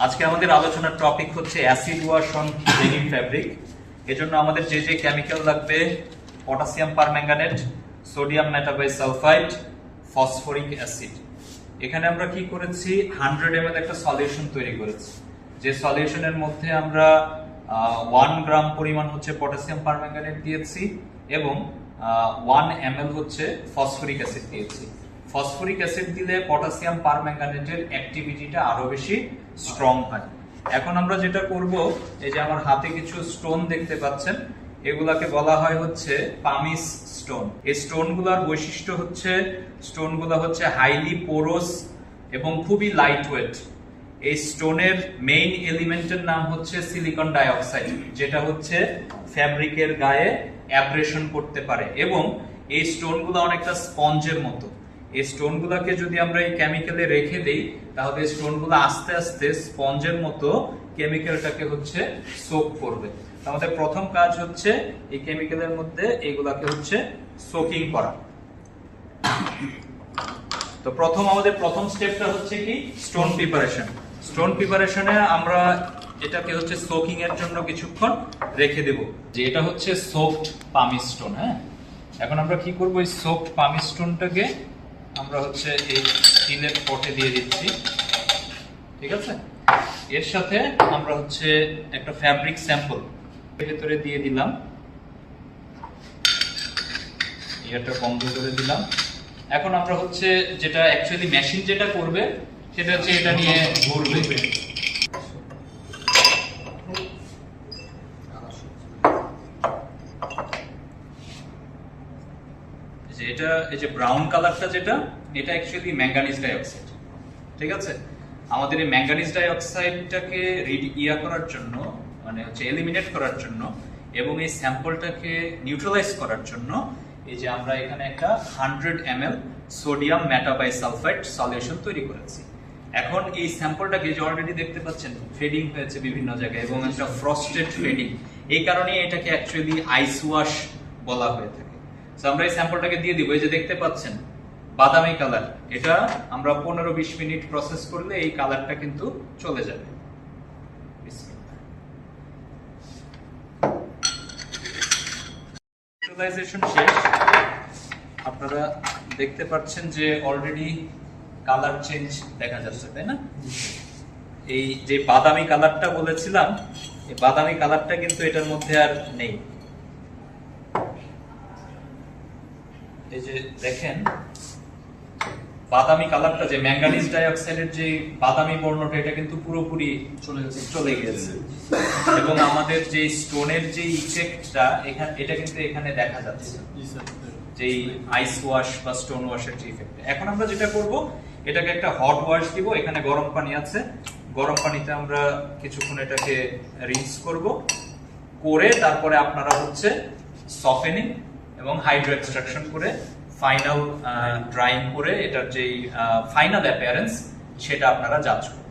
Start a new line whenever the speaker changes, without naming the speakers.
আজকে আমাদের আলোচনার টপিক হচ্ছে acid wash on denim fabric. এজন্য আমাদের যে যে কেমিক্যাল লাগবে, potassium permanganate, sodium metabisulphide, phosphoric acid. এখানে আমরা কি করেছি, 100 ml একটা সলিউশন তৈরি করেছি। যে সলিউশনের মধ্যে আমরা 1 গ্রাম পরিমাণ হচ্ছে পটাশিয়াম পারম্যাঙ্গানেট দিয়েছি এবং 1 ml হচ্ছে ফসফরিক অ্যাসিড দিয়েছি। ফসফরিক অ্যাসিড দিলে পটাশিয়াম পারম্যাঙ্গানেটের অ্যাক্টিভিটিটা আরো বেশি স্ট্রং হয়। এখন আমরা যেটা করব, এই যে আমার হাতে কিছু স্টোন দেখতে পাচ্ছেন, এগুলাকে বলা হয় হচ্ছে পামিস স্টোন। এই স্টোনগুলোর বৈশিষ্ট্য হচ্ছে স্টোনগুলো হচ্ছে হাইলি পোরোস এবং খুবই লাইট ওয়েট। এই স্টোনের মেইন এলিমেন্টের নাম হচ্ছে সিলিকন ডাইঅক্সাইড, যেটা হচ্ছে ফ্যাব্রিকের গায়ে অ্যাব্রেশন করতে পারে এবং এই স্টোনগুলো অনেকটা স্পঞ্জের মতো। এই স্টোনগুলোকে যদি আমরা এই কেমিক্যালে রেখে দেই, তাহলে স্টোনগুলো আস্তে আস্তে স্পঞ্জের মতো কেমিক্যালটাকে হচ্ছে সোক করবে। আমাদের প্রথম কাজ হচ্ছে এই কেমিক্যালের মধ্যে এইগুলাকে হচ্ছে সোকিং করা। তো আমাদের প্রথম স্টেপটা হচ্ছে কি, স্টোন প্রিপারেশন। স্টোন প্রিপারেশনে আমরা এটাকে হচ্ছে সোকিং এর জন্য কিছুক্ষণ রেখে দেব। যে এটা হচ্ছে সোকড পামি স্টোন। হ্যাঁ, এখন আমরা কি করব, এই সোকড পামি স্টোনটাকে আমরা হচ্ছে এই স্টিলের পটে দিয়ে দিচ্ছি। ঠিক আছে, এর সাথে আমরা হচ্ছে একটা ফ্যাব্রিক স্যাম্পল ভেতরে দিয়ে দিলাম, এটা বন্ধ করে দিলাম। এখন আমরা হচ্ছে যেটা অ্যাকচুয়ালি মেশিন যেটা করবে সেটা হচ্ছে এটা নিয়ে ঘুরবে। এটা এই যে ব্রাউন কালারটা যেটা, এটা অ্যাকচুয়ালি ম্যাঙ্গানিজ ডাইঅক্সাইড। ঠিক আছে, আমাদের এই ম্যাঙ্গানিজ ডাইঅক্সাইডটাকে করার জন্য, মানে হচ্ছে এলিমিনেট করার জন্য এবং এই স্যাম্পলটাকে নিউট্রালাইজ করার জন্য এই যে আমরা এখানে একটা 100 ml সোডিয়াম মেটাবাইসালফাইড সলিউশন তৈরি করেছি। এখন এই স্যাম্পলটাকে যে অলরেডি দেখতে পাচ্ছেন ফেডিং হয়েছে বিভিন্ন জায়গায় এবং একটা ফ্রস্টেড ফেডিং, এই কারণে এটাকে অ্যাকচুয়ালি আইস ওয়াশ বলা হয়ে থাকে। তো আমরা এই স্যাম্পলটাকে দিয়ে দিব। এই যে দেখতে পাচ্ছেন বাদামি কালার, এটা আমরা 15-20 মিনিট প্রসেস করলে এই কালারটা কিন্তু চলে যাবে। নিউট্রালাইজেশন শেষ। আপনারা দেখতে পাচ্ছেন যে অলরেডি কালার চেঞ্জ দেখা যাচ্ছে, তাই না? এই যে বাদামি কালারটা বলেছিলাম, এই বাদামি কালারটা কিন্তু এটার মধ্যে আর নেই। এই যে দেখেন বাদামি কালারটা, যে ম্যাঙ্গানিজ ডাইঅক্সাইডের যে বাদামি বর্ণটা, এটা কিন্তু পুরোপুরি চলে গেছে এবং আমাদের যে স্টোনের যে ইফেক্টটা এটা কিন্তু এখানে দেখা যাচ্ছে, যে আইস ওয়াশ বা স্টোন ওয়াশের যে ইফেক্ট। এখন আমরা যেটা করব, এটাকে একটা হট ওয়াশ দিব। এখানে গরম পানি আছে, গরম পানিতে আমরা কিছুক্ষণ এটাকে রিন্স করব, করে তারপরে আপনারা হচ্ছে সফেনিং এবং হাইড্রো এক্সট্রাকশন করে ফাইনাল ড্রাইং করে এটার যে ফাইনাল অ্যাপিয়ারেন্স সেটা আপনারা জাজ করবেন।